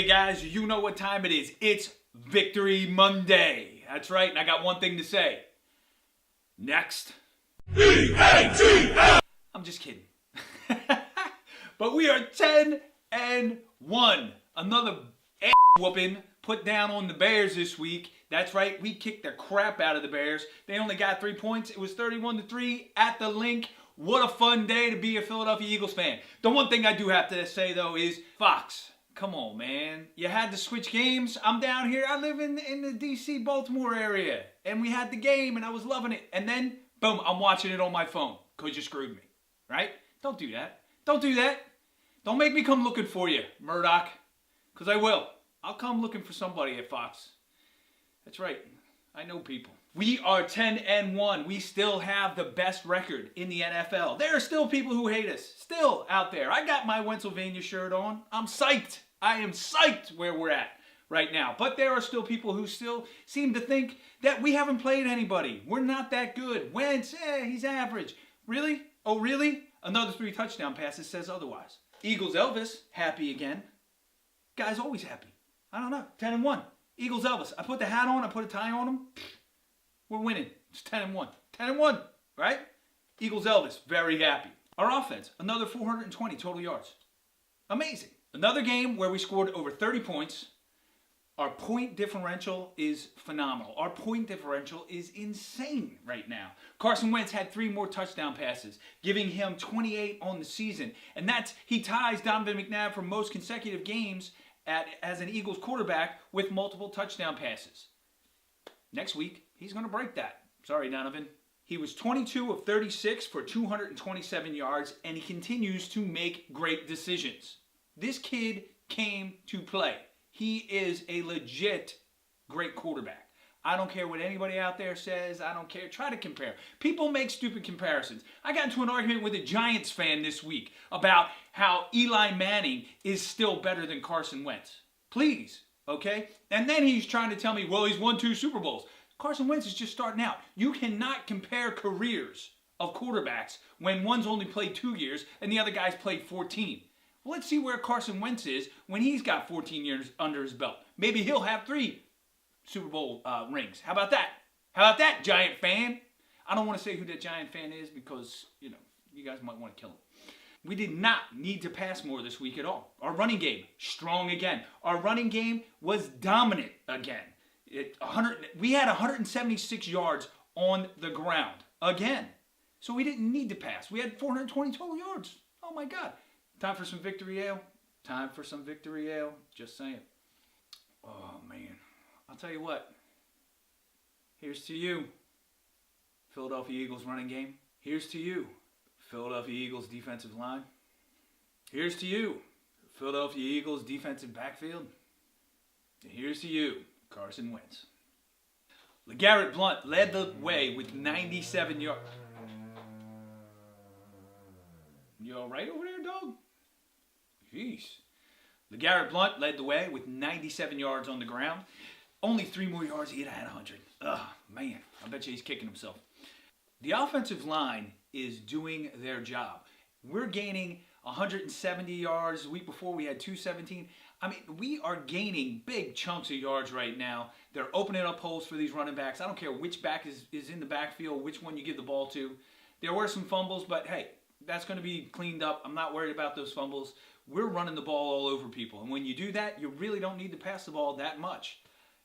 guys, you know what time it is. It's Victory Monday. That's right, and I got one thing to say. Next. I'm just kidding. But we are 10-1. Another ass whooping put down on the Bears this week. That's right, we kicked the crap out of the Bears. They only got 3 points. It was 31-3 at the Link. What a fun day to be a Philadelphia Eagles fan. The one thing I do have to say, though, is Fox. Come on, man. You had to switch games. I'm down here. I live in the D.C. Baltimore area. And we had the game, and I was loving it. And then, boom, I'm watching it on my phone because you screwed me. Right? Don't do that. Don't do that. Don't make me come looking for you, Murdoch. Because I will. I'll come looking for somebody at Fox. That's right. I know people. We are 10-1. We still have the best record in the NFL. There are still people who hate us. Still out there. I got my Pennsylvania shirt on. I'm psyched. I am psyched where we're at right now. But there are still people who still seem to think that we haven't played anybody. We're not that good. Wentz, he's average. Really? Oh, really? Another 3 touchdown passes says otherwise. Eagles Elvis, happy again. Guy's always happy. I don't know. 10-1. Eagles Elvis. I put the hat on. I put a tie on him. We're winning. It's 10-1. 10-1, right? Eagles Elvis, very happy. Our offense, another 420 total yards. Amazing. Another game where we scored over 30 points. Our point differential is phenomenal. Our point differential is insane right now. Carson Wentz had 3 more touchdown passes, giving him 28 on the season. And he ties Donovan McNabb for most consecutive games as an Eagles quarterback with multiple touchdown passes. Next week, he's going to break that. Sorry, Donovan. He was 22 of 36 for 227 yards, and he continues to make great decisions. This kid came to play. He is a legit great quarterback. I don't care what anybody out there says. I don't care. Try to compare. People make stupid comparisons. I got into an argument with a Giants fan this week about how Eli Manning is still better than Carson Wentz. Please, okay? And then he's trying to tell me, well, he's won 2 Super Bowls. Carson Wentz is just starting out. You cannot compare careers of quarterbacks when one's only played 2 years and the other guy's played 14. Well, let's see where Carson Wentz is when he's got 14 years under his belt. Maybe he'll have 3 Super Bowl rings. How about that? How about that, Giant fan? I don't want to say who that Giant fan is because, you guys might want to kill him. We did not need to pass more this week at all. Our running game, strong again. Our running game was dominant again. We had 176 yards on the ground again. So we didn't need to pass. We had 420 total yards. Oh my God. Time for some victory ale? Time for some victory ale? Just saying. Oh man. I'll tell you what. Here's to you, Philadelphia Eagles running game. Here's to you, Philadelphia Eagles defensive line. Here's to you, Philadelphia Eagles defensive backfield. And here's to you, Carson Wentz. LeGarrette Blount led the way with 97 yards. You all right over there, dog? Jeez. LeGarrette Blount led the way with 97 yards on the ground. Only 3 more yards, he'd had 100. Ugh, man, I bet you he's kicking himself. The offensive line is doing their job. We're gaining 170 yards. The week before we had 217. I mean, we are gaining big chunks of yards right now. They're opening up holes for these running backs. I don't care which back is in the backfield, which one you give the ball to. There were some fumbles, but hey, that's going to be cleaned up. I'm not worried about those fumbles. We're running the ball all over people. And when you do that, you really don't need to pass the ball that much.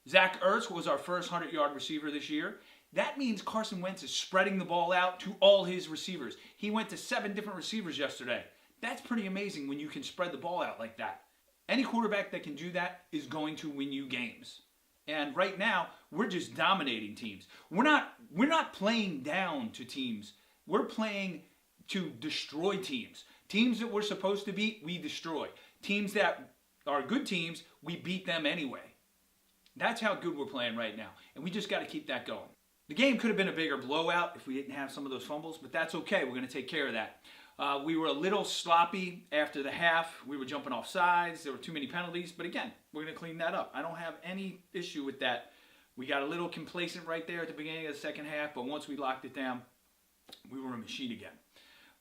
Zach Ertz was our first 100-yard receiver this year. That means Carson Wentz is spreading the ball out to all his receivers. He went to 7 different receivers yesterday. That's pretty amazing when you can spread the ball out like that. Any quarterback that can do that is going to win you games. And right now, we're just dominating teams. We're not playing down to teams. We're playing to destroy teams. Teams that we're supposed to beat, we destroy. Teams that are good teams, we beat them anyway. That's how good we're playing right now. And we just got to keep that going. The game could have been a bigger blowout if we didn't have some of those fumbles, but that's okay. We're going to take care of that. We were a little sloppy after the half. We were jumping off sides. There were too many penalties. But again, we're going to clean that up. I don't have any issue with that. We got a little complacent right there at the beginning of the second half, but once we locked it down, we were a machine again.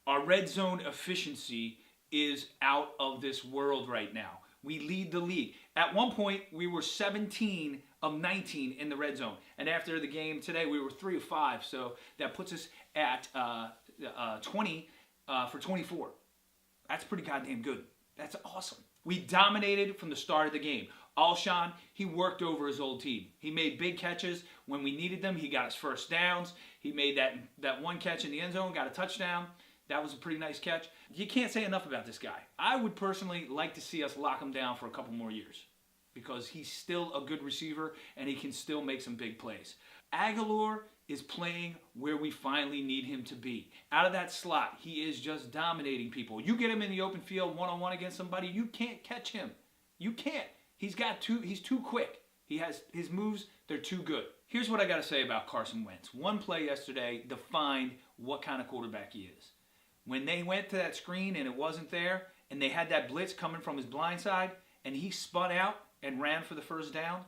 Our red zone efficiency is out of this world right now. We lead the league. At one point, we were 17 of 19 in the red zone. And after the game today, we were 3 of 5. So that puts us at 20 for 24. That's pretty goddamn good. That's awesome. We dominated from the start of the game. Alshon, he worked over his old team. He made big catches when we needed them. He got his first downs. He made that one catch in the end zone, got a touchdown. That was a pretty nice catch. You can't say enough about this guy. I would personally like to see us lock him down for a couple more years because he's still a good receiver and he can still make some big plays. Aguilar is playing where we finally need him to be. Out of that slot, he is just dominating people. You get him in the open field one-on-one against somebody, you can't catch him. You can't. He's too quick. He has his moves, they're too good. Here's what I got to say about Carson Wentz. One play yesterday defined what kind of quarterback he is. When they went to that screen and it wasn't there, and they had that blitz coming from his blind side, and he spun out and ran for the first down,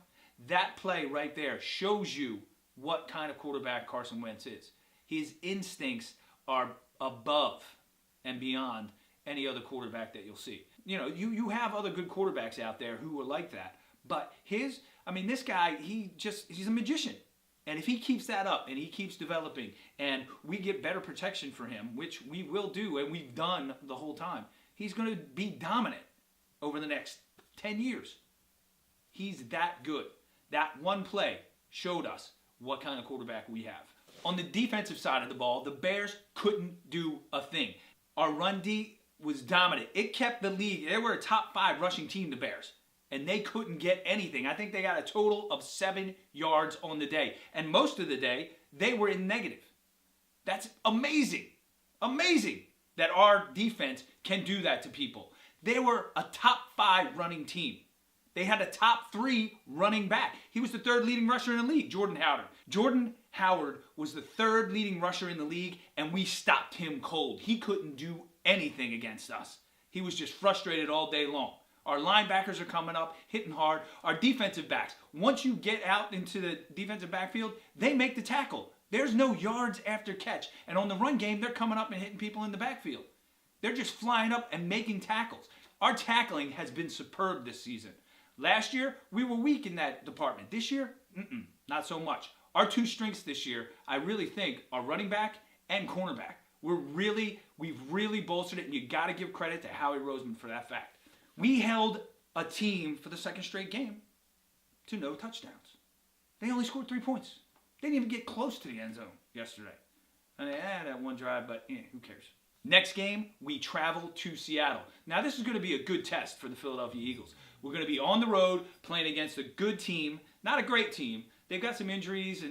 that play right there shows you what kind of quarterback Carson Wentz is. His instincts are above and beyond any other quarterback that you'll see. You know, you have other good quarterbacks out there who are like that, but this guy, he's a magician. And if he keeps that up and he keeps developing and we get better protection for him, which we will do and we've done the whole time, he's going to be dominant over the next 10 years. He's that good. That one play showed us what kind of quarterback we have. On the defensive side of the ball, the Bears couldn't do a thing. Our run D was dominant. It kept the league. They were a top 5 rushing team, the Bears. And they couldn't get anything. I think they got a total of 7 yards on the day. And most of the day, they were in negative. That's amazing. Amazing that our defense can do that to people. They were a top 5 running team. They had a top 3 running back. He was the 3rd leading rusher in the league, Jordan Howard. Jordan Howard was the 3rd leading rusher in the league, and we stopped him cold. He couldn't do anything against us. He was just frustrated all day long. Our linebackers are coming up, hitting hard. Our defensive backs, once you get out into the defensive backfield, they make the tackle. There's no yards after catch. And on the run game, they're coming up and hitting people in the backfield. They're just flying up and making tackles. Our tackling has been superb this season. Last year, we were weak in that department. This year, not so much. Our 2 strengths this year, I really think, are running back and cornerback. We've really bolstered it, and you got to give credit to Howie Roseman for that fact. We held a team for the 2nd straight game to no touchdowns. They only scored 3 points. They didn't even get close to the end zone yesterday. And they had that one drive, but who cares? Next game, we travel to Seattle. Now, this is going to be a good test for the Philadelphia Eagles. We're going to be on the road playing against a good team, not a great team. They've got some injuries,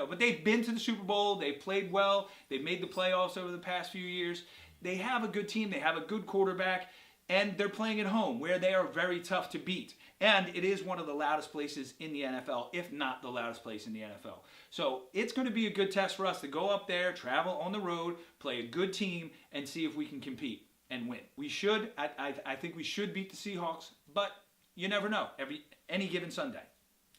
but they've been to the Super Bowl. They've played well. They've made the playoffs over the past few years. They have a good team. They have a good quarterback. And they're playing at home, where they are very tough to beat. And it is one of the loudest places in the NFL, if not the loudest place in the NFL. So it's going to be a good test for us to go up there, travel on the road, play a good team, and see if we can compete and win. We should. I think we should beat the Seahawks, but you never know. Any given Sunday.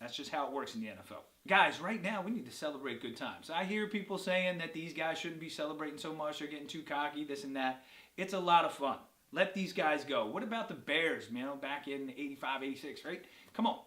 That's just how it works in the NFL. Guys, right now, we need to celebrate good times. I hear people saying that these guys shouldn't be celebrating so much. They're getting too cocky, this and that. It's a lot of fun. Let these guys go. What about the Bears, back in 85, 86, right? Come on,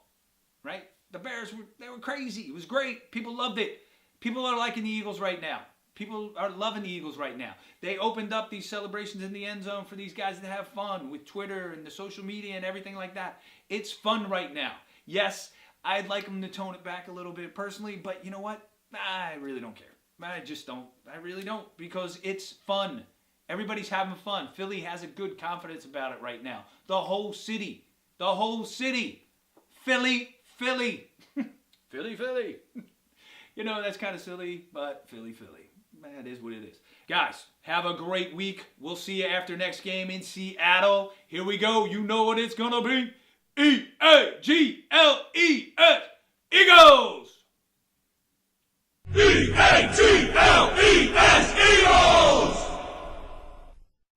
right? The Bears, they were crazy. It was great. People loved it. People are liking the Eagles right now. People are loving the Eagles right now. They opened up these celebrations in the end zone for these guys to have fun with Twitter and the social media and everything like that. It's fun right now. Yes, I'd like them to tone it back a little bit personally, but you know what? I really don't care. I just don't. I really don't, because it's fun. Everybody's having fun. Philly has a good confidence about it right now. The whole city. Philly. Philly. That's kind of silly, but Philly. That is what it is. Guys, have a great week. We'll see you after next game in Seattle. Here we go. You know what it's going to be. EAGLES. Eagles! EAGLES! Eagles!